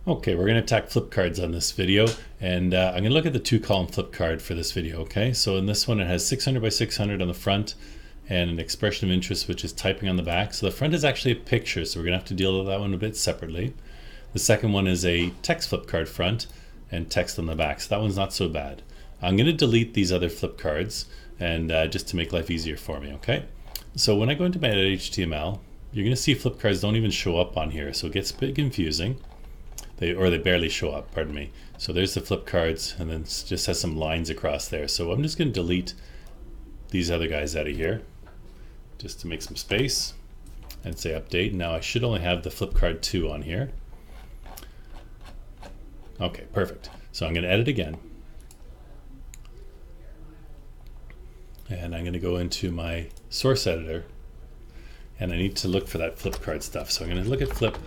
Okay, we're going to attack flip cards on this video, and I'm going to look at the two-column flip card for this video, okay? So in this one it has 600 by 600 on the front and an expression of interest, which is typing on the back. So the front is actually a picture, so we're going to have to deal with that one a bit separately. The second one is a text flip card front and text on the back, so that one's not so bad. I'm going to delete these other flip cards and just to make life easier for me, okay? So when I go into my HTML, you're going to see flip cards don't even show up on here, so it gets a bit confusing. They barely show up, pardon me. So there's the flip cards, and then it just has some lines across there. So I'm just going to delete these other guys out of here just to make some space and say update. Now I should only have the flip card 2 on here. Okay, perfect. So I'm going to edit again. And I'm going to go into my source editor, and I need to look for that flip card stuff. So I'm going to look at flip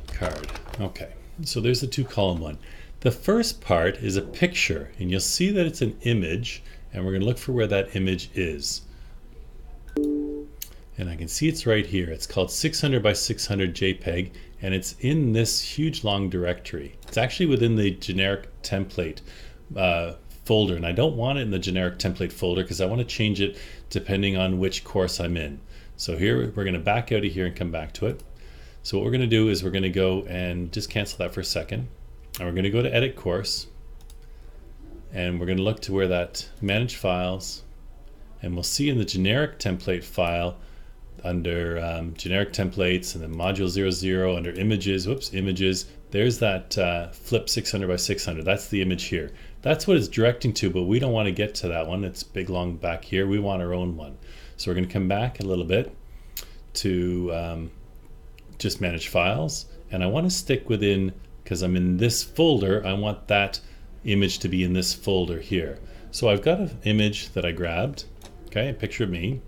card. Okay, so there's the two-column one. The first part is a picture, and you'll see that it's an image, and we're going to look for where that image is. And I can see it's right here. It's called 600 by 600 JPEG, and it's in this huge long directory. It's actually within the generic template folder, and I don't want it in the generic template folder because I want to change it depending on which course I'm in. So here we're going to back out of here and come back to it. So what we're going to do is we're going to go and just cancel that for a second, and we're going to go to edit course, and we're going to look to where that manage files, and we'll see in the generic template file under generic templates, and then module 00 under images, images, there's that flip 600 by 600. That's the image here. That's what it's directing to, but we don't want to get to that one. It's big long back here. We want our own one. So we're going to come back a little bit to just manage files, and I want to stick within, because I'm in this folder, I want that image to be in this folder here. So I've got an image that I grabbed, okay, a picture of me,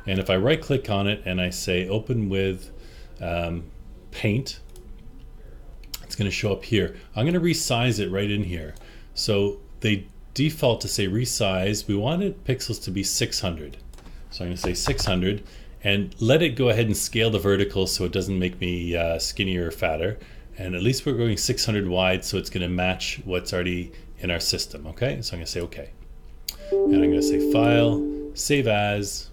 and if I right click on it and I say open with paint, it's going to show up here. I'm going to resize it right in here. So they default to say resize. We wanted pixels to be 600, so I'm going to say 600 and let it go ahead and scale the vertical so it doesn't make me skinnier or fatter. And at least we're going 600 wide, so it's going to match what's already in our system. Okay, so I'm going to say OK. And I'm going to say File, Save As,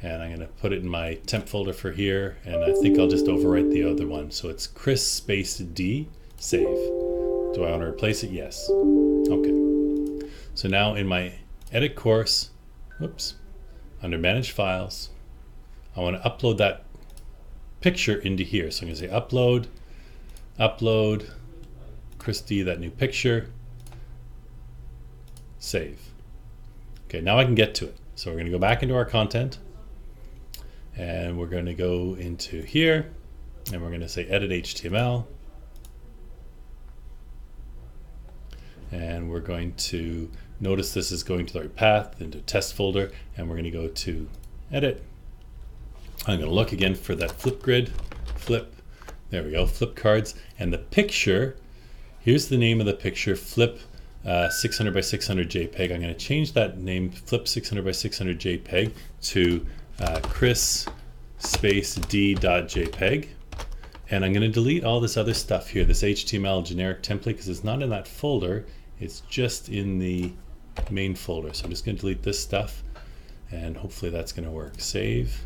and I'm going to put it in my temp folder for here. And I think I'll just overwrite the other one. So it's Chris space D, save. Do I want to replace it? Yes. Okay. So now in my edit course, whoops, under Manage Files, I want to upload that picture into here. So I'm going to say upload, upload, Christy, that new picture, save. Okay, now I can get to it. So we're going to go back into our content, and we're going to go into here, and we're going to say edit HTML, and we're going to notice this is going to the right path into test folder, and we're going to go to edit. I'm going to look again for that flip grid, flip, there we go, flip cards, and the picture, here's the name of the picture, flip 600 by 600 JPEG. I'm going to change that name, flip 600 by 600 JPEG, to Chris space D.JPEG, and I'm going to delete all this other stuff here, this HTML generic template, because it's not in that folder, it's just in the main folder. So I'm just going to delete this stuff, and hopefully that's going to work. Save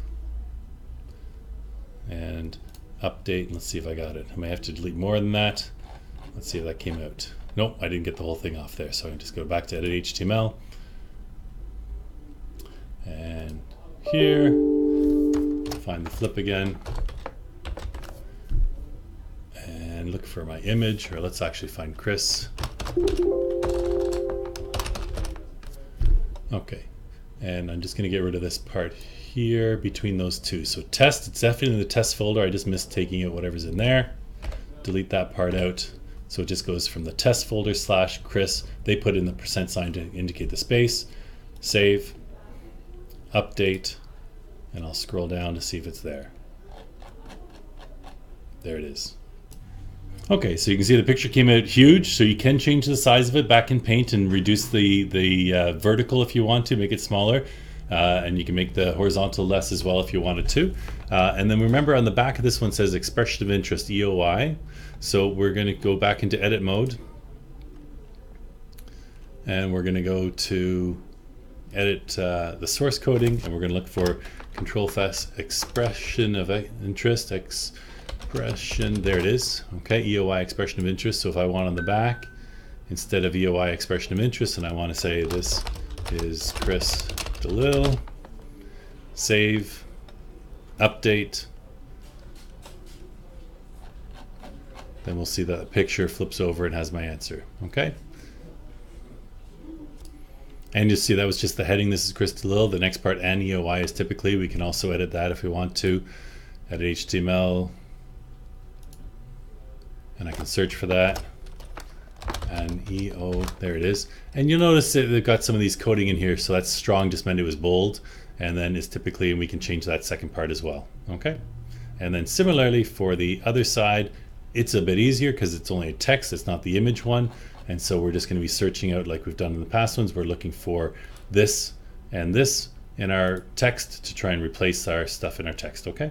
and update, and let's see if I got it. I may have to delete more than that. Let's see if that came out. Nope, I didn't get the whole thing off there, so I can just go back to edit HTML, and here find the flip again and look for my image, or let's actually find Chris. Okay, and I'm just going to get rid of this part here between those two. So test, it's definitely in the test folder. I just missed taking out whatever's in there. Delete that part out. So it just goes from the test folder / Chris. They put in the % to indicate the space. Save, update, and I'll scroll down to see if it's there. There it is. Okay, so you can see the picture came out huge, so you can change the size of it back in Paint and reduce the vertical if you want to, make it smaller. and you can make the horizontal less as well if you wanted to. And then remember on the back of this one says expression of interest, EOI. So we're going to go back into edit mode, and we're going to go to edit the source coding, and we're going to look for Control-F expression of interest, expression, there it is. Okay, EOI expression of interest. So if I want on the back, instead of EOI expression of interest, and I want to say this is Chris DeLille, save, update, then we'll see that the picture flips over and has my answer. Okay. And you see that was just the heading. This is Chris DeLille. The next part, and EOI, is typically, we can also edit that if we want to. Edit HTML. And I can search for that. And EO, there it is. And you'll notice that they've got some of these coding in here. So that's strong just meant it was bold. And then it's typically, and we can change that second part as well. Okay. And then similarly for the other side, it's a bit easier because it's only a text. It's not the image one. And so we're just going to be searching out like we've done in the past ones. We're looking for this and this in our text to try and replace our stuff in our text, okay?